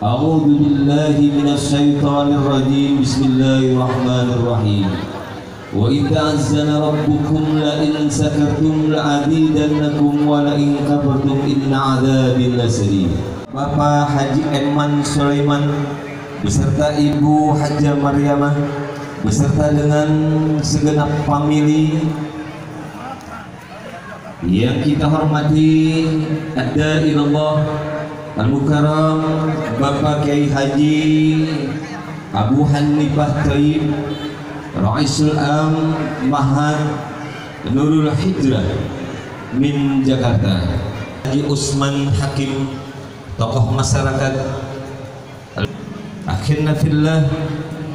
A'udzu billahi minasyaitonir rajim. Bismillahirrahmanirrahim. Wa idza azana rabbukum la in sakartum la azidannakum wa la in kafartum inna adzabi lasadid. Bapak Haji Eman Sulaiman beserta Ibu Haja Maryamah beserta dengan segenap famili yang kita hormati, ada ilallah Al-Mukarram Bapak Kiai Haji Abu Hanifah Taib Ra'isul Am Mahad Nurul Hijrah min Jakarta, Haji Usman Hakim tokoh masyarakat, akhirna fillah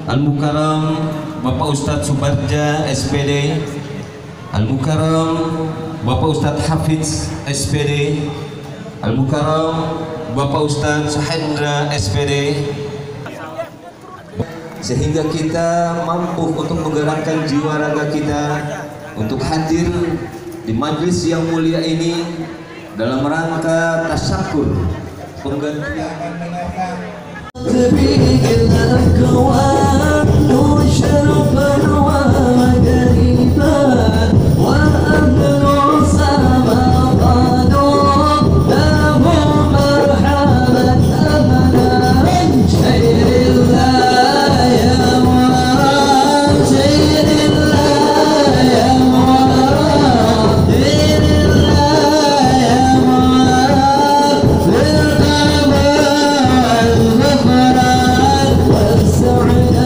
Al-Mukarram Bapak Ustadz Subarja SPD, Al-Mukarram Bapak Ustadz Hafiz SPD, Al-Mukarram Bapak Ustadz Hendra SPD, sehingga kita mampu untuk menggerakkan jiwa raga kita untuk hadir di majlis yang mulia ini dalam rangka tasyakur penggantian Sorry.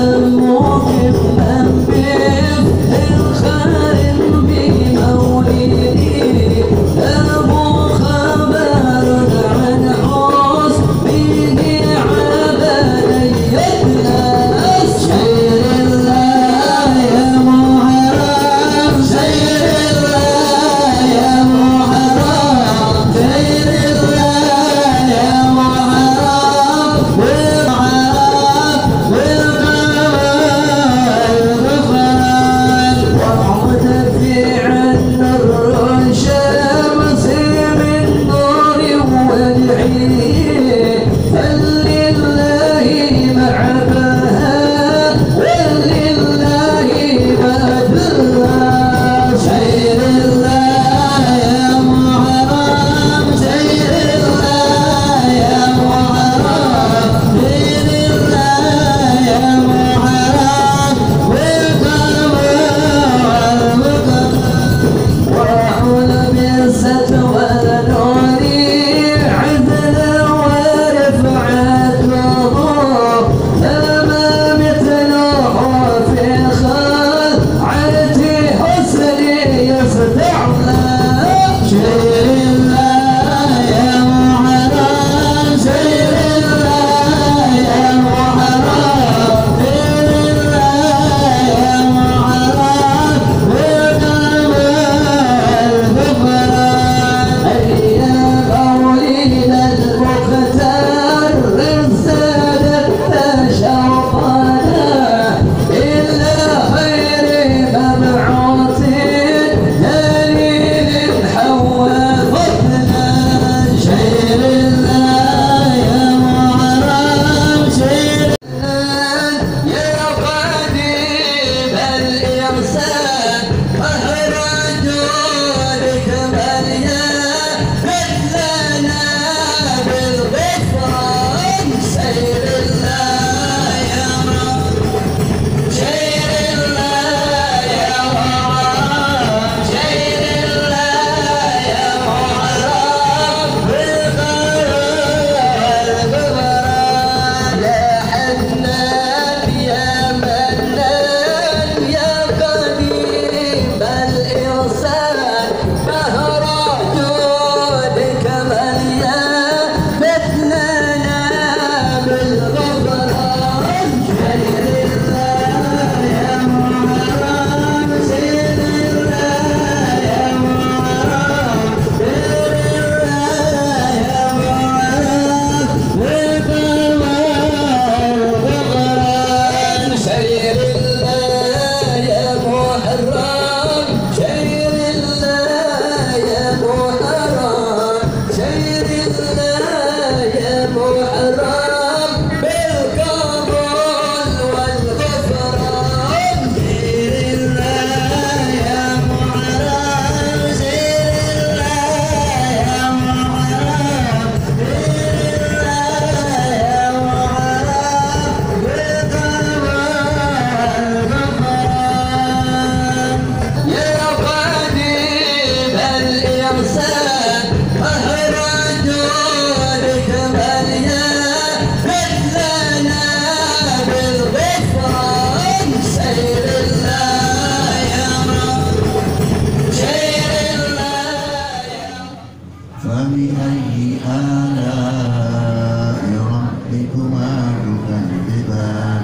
فبأي آلاء ربكما تكذبان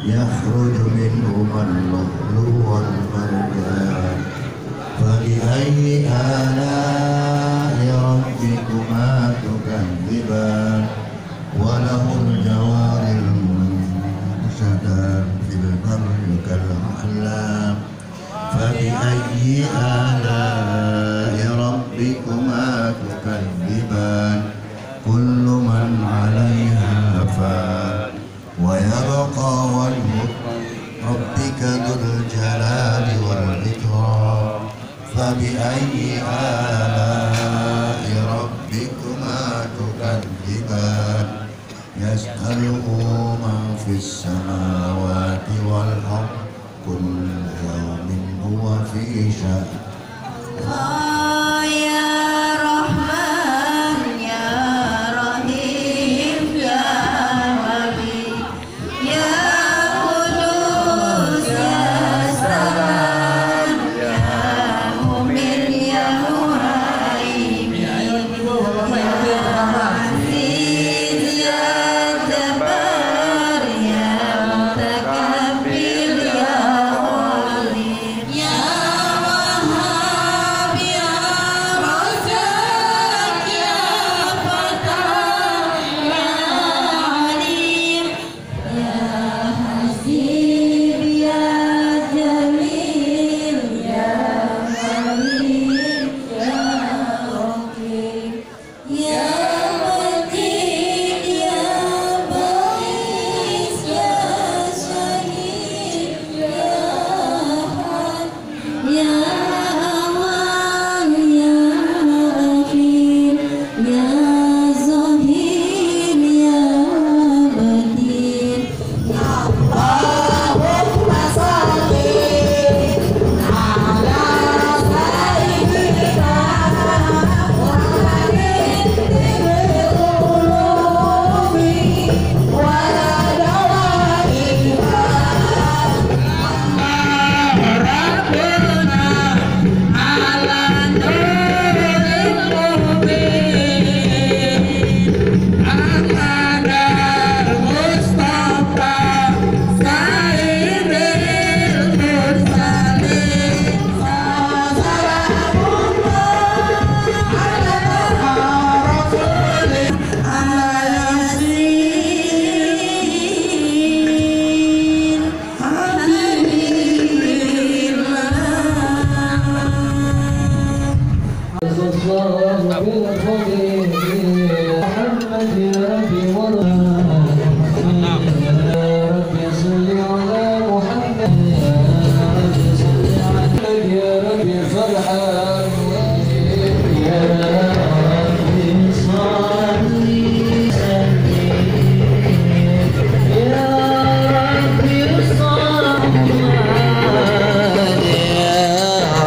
يخرج منهما اللؤلؤ والمرجان فبأي آلاء ربكما تكذبان وله الجوار المنشدات في البر كالأعلام فبأي آلاء ربكما تكذبان كل من عليها فان ويبقى وجه ربك ذو الجلال والإكرام فبأي آلاء ربكما تكذبان يسأله من في السماوات والأرض كل يوم هو في شأن يا رحمن يا رحيم يا حبيب يا قدوس يا سلام يا مؤمن يا مهيمن يا عزيز يا جبار يا متكبر يا خالق يا وهاب يا رزاق يا فتاح يا عليم يا حسيب يا جميل يا خليل يا رقيب يا مجيد يا بائس يا شهيد يا حق يا أمان يا أخير يا ظهير يا بدير اللهم صل على سيدنا محمد بالقلوب ودوائها ربنا على نور المبين أحمد المصطفى سيد المرسلين سلام الله على رسوله على ياسين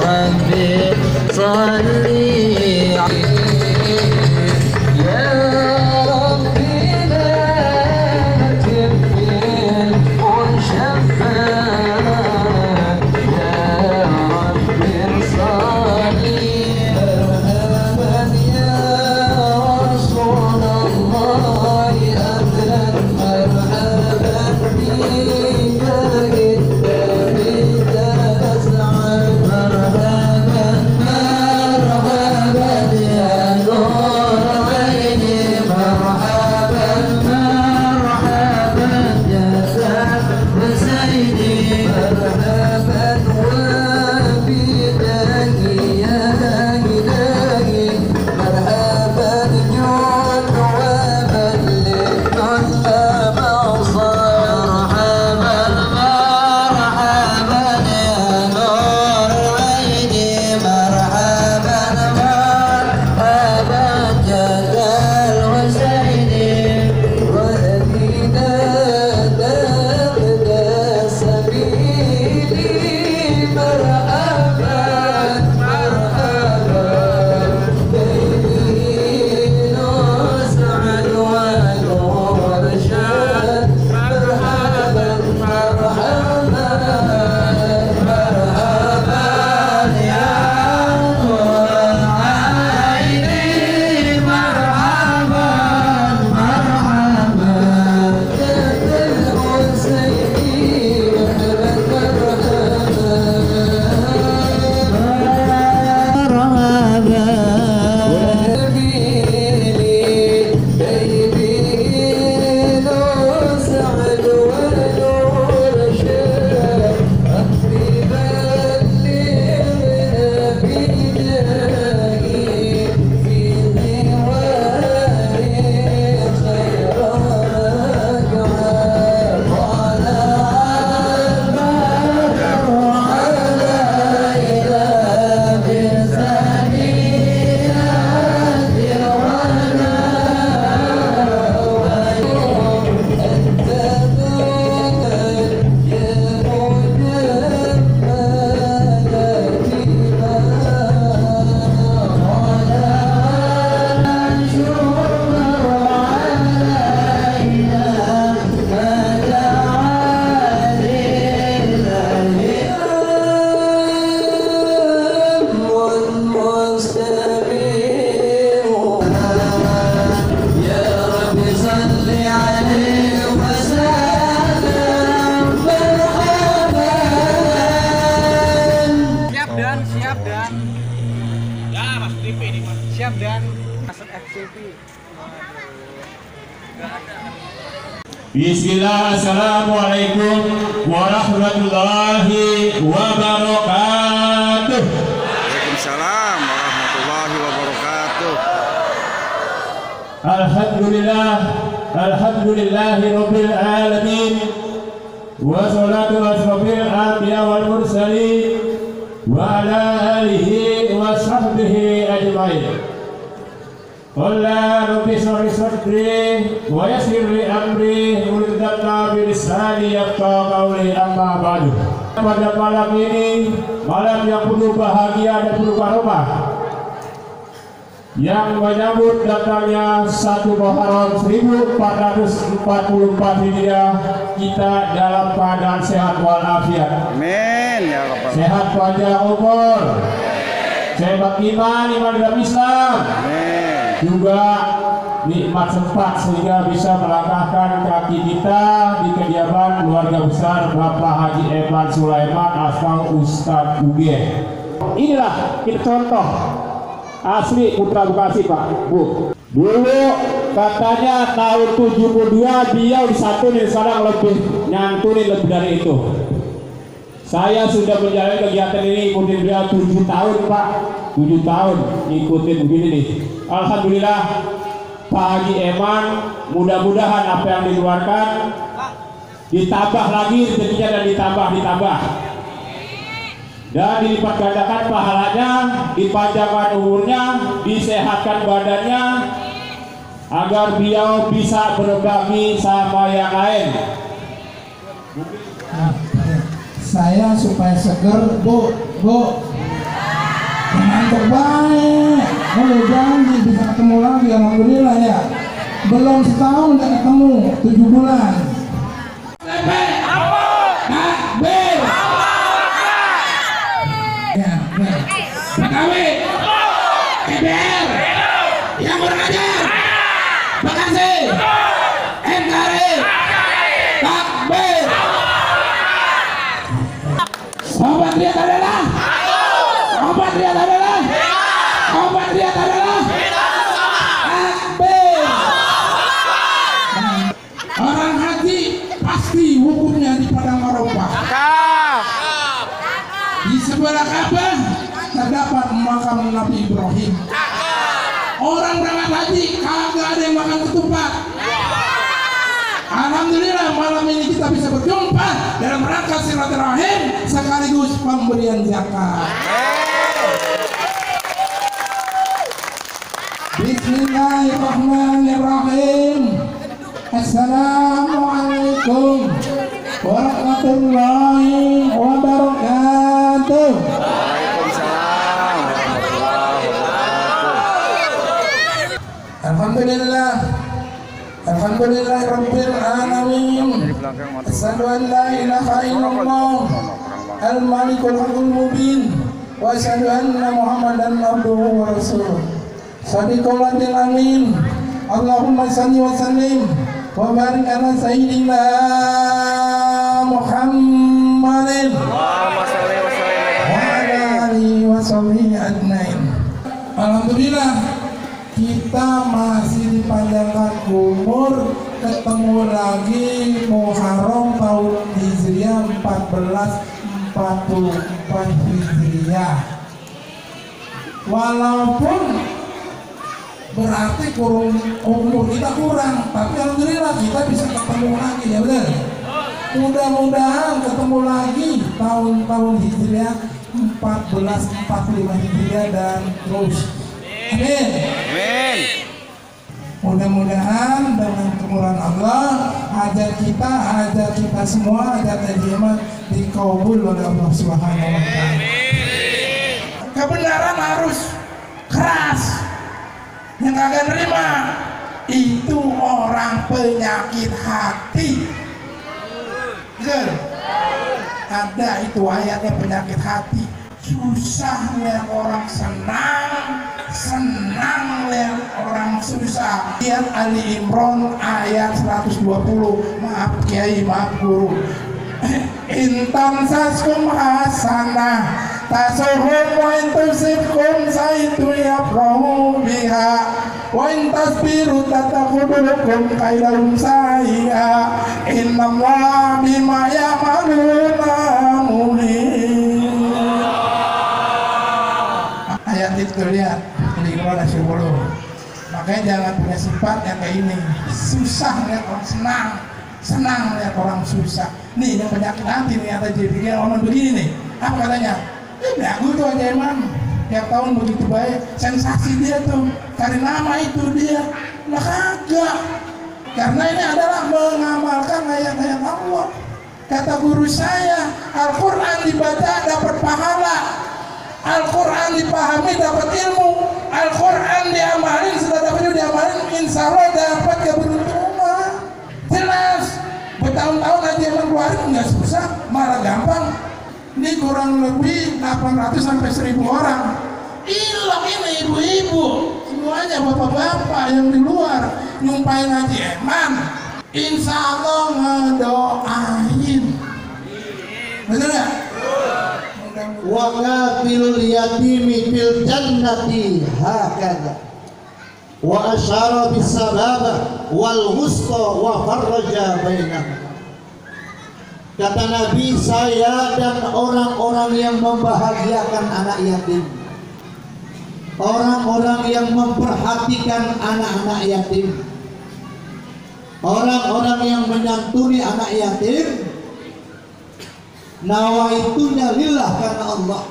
حبيب صلي يا ربي Siap dan masuk FCP. Bismillah, assalamualaikum warahmatullahi wabarakatuh. Waalaikumsalam warahmatullahi wabarakatuh. Alhamdulillahi rabbil alamin. Wassalatu wassalamu anbiya wal mursalin wa ala alihi wa sahbihi ajmain. Qala rabbi shrah li sadri wa yassir li amri wahlul bi lisani yafqahu qawli, amma ba'du. Pada malam ini, malam yang penuh bahagia dan penuh karomah, yang menyambut datangnya 1 Muharram 1444 Hijriah, kita dalam keadaan sehat walafiat. Amin ya rabbal alamin. Sehat panjang umur, sehat iman dalam Islam. Amin. Juga nikmat sempat sehingga bisa melangkahkan kaki kita di kediaman keluarga besar Bapak Haji Eman Sulaiman Asfal Ustadz UG. Inilah kita contoh asli Putra Bekasi, Pak Bu. Dulu katanya tahun 72 beliau disantunin, sekarang lebih nyantunin lebih dari itu. Saya sudah menjalani kegiatan ini ikutin beliau 7 tahun, Pak. 7 tahun ngikutin begini nih. Alhamdulillah Pak Haji Eman, mudah-mudahan apa yang dikeluarkan ditambah lagi rezekinya dan ditambah dan dilipat gandakan pahalanya, dipanjangkan umurnya, disehatkan badannya agar beliau bisa berbagi sama yang lain. Saya supaya seger, Bu, mantap baik. Janji bisa ketemu lagi, alhamdulillah ya. Belum setahun udah ketemu, 7 bulan. Takbir. Ya, PKW, KBR, yang kurang ajar, Bekasi, NKRI, takbir. Sobat lihat adalah, sobat lihat adalah, sobat lihat adalah takbir. Orang haji pasti hukumnya di Padang Arafah. Di sebelah Ka'bah terdapat makam Nabi Ibrahim. Orang berangkat haji kagak ada yang makan ketupat. Alhamdulillah malam ini kita bisa berjumpa dalam rangka silaturahim sekaligus pemberian zakat. Bismillahirrahmanirrahim. Assalamualaikum warahmatullahi wabarakatuh. Waalaikumsalam warahmatullahi wabarakatuh. Alhamdulillah. Alhamdulillah rabbil alamin. Asyhadu an la ilaha illallah al-malikul haqqul mubin wa asyhadu anna Muhammadan abduhu wa rasuluh. Shadiqul amin. Allahumma shalli wa sallim wa barik ala sayyidina Muhammadin Allahumma shalli wa sallim wa ala alihi wa sahbihi ajmain. Alhamdulillah kita masih dipanjangkan umur, ketemu lagi Muharram tahun Hijriah 1444 Hijriah. Walaupun berarti umur kita kurang, tapi alhamdulillah kita bisa ketemu lagi, ya benar. Mudah-mudahan ketemu lagi tahun-tahun Hijriah 1445 Hijriah dan terus. Amin. Amin. Mudah-mudahan dengan kemurahan Allah hajat kita semua, hajat Eman dikabul oleh Allah Subhanahu wa taala. Kebenaran harus keras. Yang kagak nerima itu orang penyakit hati. Betul? Ada itu ayatnya penyakit hati. Susah lihat orang senang, senang lihat orang susah. Lihat Ali Imran ayat 120. Maaf Kiai, maaf Guru. Intan saskum hasanah tasuhum wa intusibkum saitu yafrahu biha wa intasbiru tatakhudukum kaidahum sayya innallaha bima ya'maluna muhit. Ayat itu lihat di Quran 10. Makanya jangan punya sifat yang kayak ini. Susah lihat orang senang, senang lihat orang susah. Nih yang penyakit hati nih ada jadi orang begini nih. Apa katanya? Aku tuh aja emang tiap tahun begitu baik, sensasi dia tuh cari nama itu dia. Lah kagak. Karena ini adalah mengamalkan ayat-ayat Allah. Kata guru saya, Al-Quran dibaca dapat pahala, Al-Quran dipahami dapat ilmu, Al-Quran diamalin, sudah dapat diamalin, insya Allah dapat keberuntungan. Jelas, bertahun-tahun aja emang keluarin nggak susah, malah gampang. Ini kurang lebih 800 sampai 1000 orang. Hilang ini ibu-ibu, semuanya bapak-bapak yang di luar nyumpain Haji Eman. Insya Allah ngedoain. Betul nggak? Wa qatilul yatimi fil jannati hakadha wa asyara bis sababa wal wusta wa farraja bainahum. Kata Nabi, saya dan orang-orang yang membahagiakan anak yatim, orang-orang yang memperhatikan anak-anak yatim, orang-orang yang menyantuni anak yatim, nawaitunya lillah karena Allah,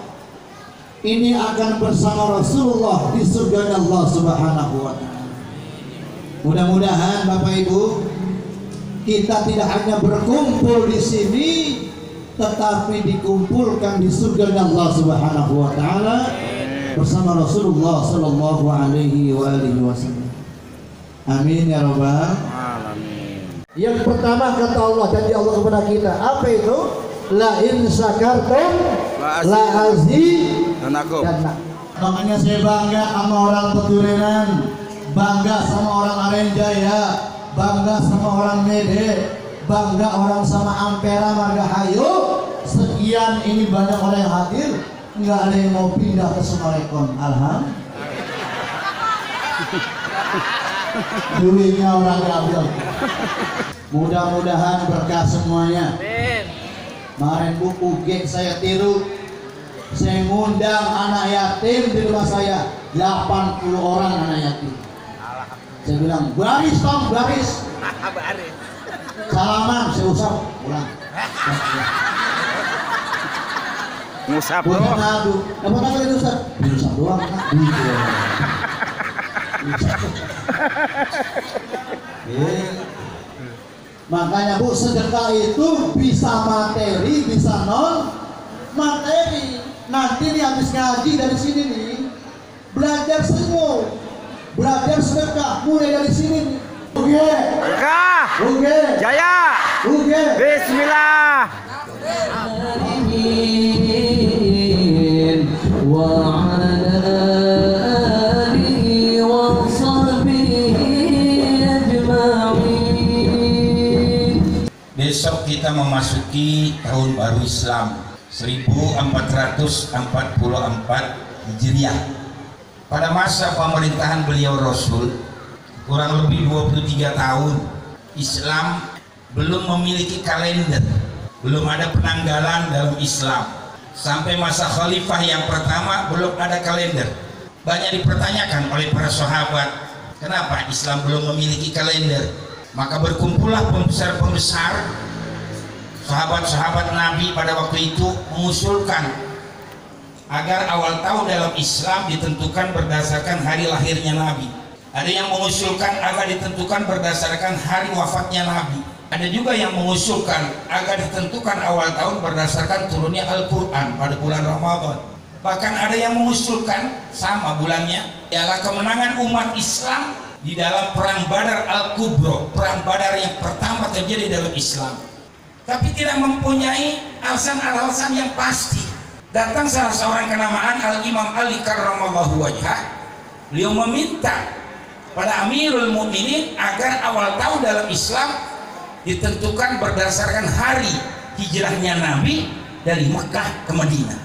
ini akan bersama Rasulullah di surga Allah Subhanahu wa ta'ala. Mudah-mudahan Bapak Ibu, kita tidak hanya berkumpul di sini, tetapi dikumpulkan di surga Allah Subhanahu wa ta'ala bersama Rasulullah sallallahu alaihi wasallam. Amin ya rabbal alamin. Yang pertama kata Allah, janji Allah kepada kita, apa itu? La in syakartum la azidannakum. Makanya saya bangga sama orang Peturenan, bangga sama orang Arenjaya, bangga sama orang Mede, bangga orang sama Ampera Margahayu. Sekian ini banyak orang yang hadir, nggak ada yang mau pindah ke Sumarekon. Alhamdulillah. Duitnya orang ambil. Mudah-mudahan berkah semuanya. Kemarin buku geng saya tiru, saya ngundang anak yatim di rumah saya, 80 orang anak yatim. Saya bilang, baris Tom, baris. Salaman, saya usap, pulang. Ngusap Pulang bro. ngadu, dapat apa itu Ustaz? Usap doang, Makanya Bu, sedekah itu bisa materi, bisa non materi. Nanti nih habis ngaji dari sini nih, belajar semua, belajar sedekah mulai dari sini nih. Oke. Oke. Jaya. Oke. Bismillah. Besok kita memasuki tahun baru Islam 1444 Hijriah. Pada masa pemerintahan beliau Rasul kurang lebih 23 tahun, Islam belum memiliki kalender, belum ada penanggalan dalam Islam. Sampai masa khalifah yang pertama belum ada kalender. Banyak dipertanyakan oleh para sahabat, kenapa Islam belum memiliki kalender? Maka berkumpullah pembesar-pembesar sahabat-sahabat Nabi pada waktu itu mengusulkan agar awal tahun dalam Islam ditentukan berdasarkan hari lahirnya Nabi. Ada yang mengusulkan agar ditentukan berdasarkan hari wafatnya Nabi. Ada juga yang mengusulkan agar ditentukan awal tahun berdasarkan turunnya Al-Quran pada bulan Ramadan. Bahkan ada yang mengusulkan sama bulannya ialah kemenangan umat Islam di dalam perang Badar Al-Kubro, perang Badar yang pertama terjadi dalam Islam. Tapi tidak mempunyai alasan-alasan yang pasti. Datang salah seorang kenamaan Al-Imam Ali karramallahu wajhah. Beliau meminta pada Amirul Mukminin agar awal tahun dalam Islam ditentukan berdasarkan hari hijrahnya Nabi dari Mekah ke Madinah.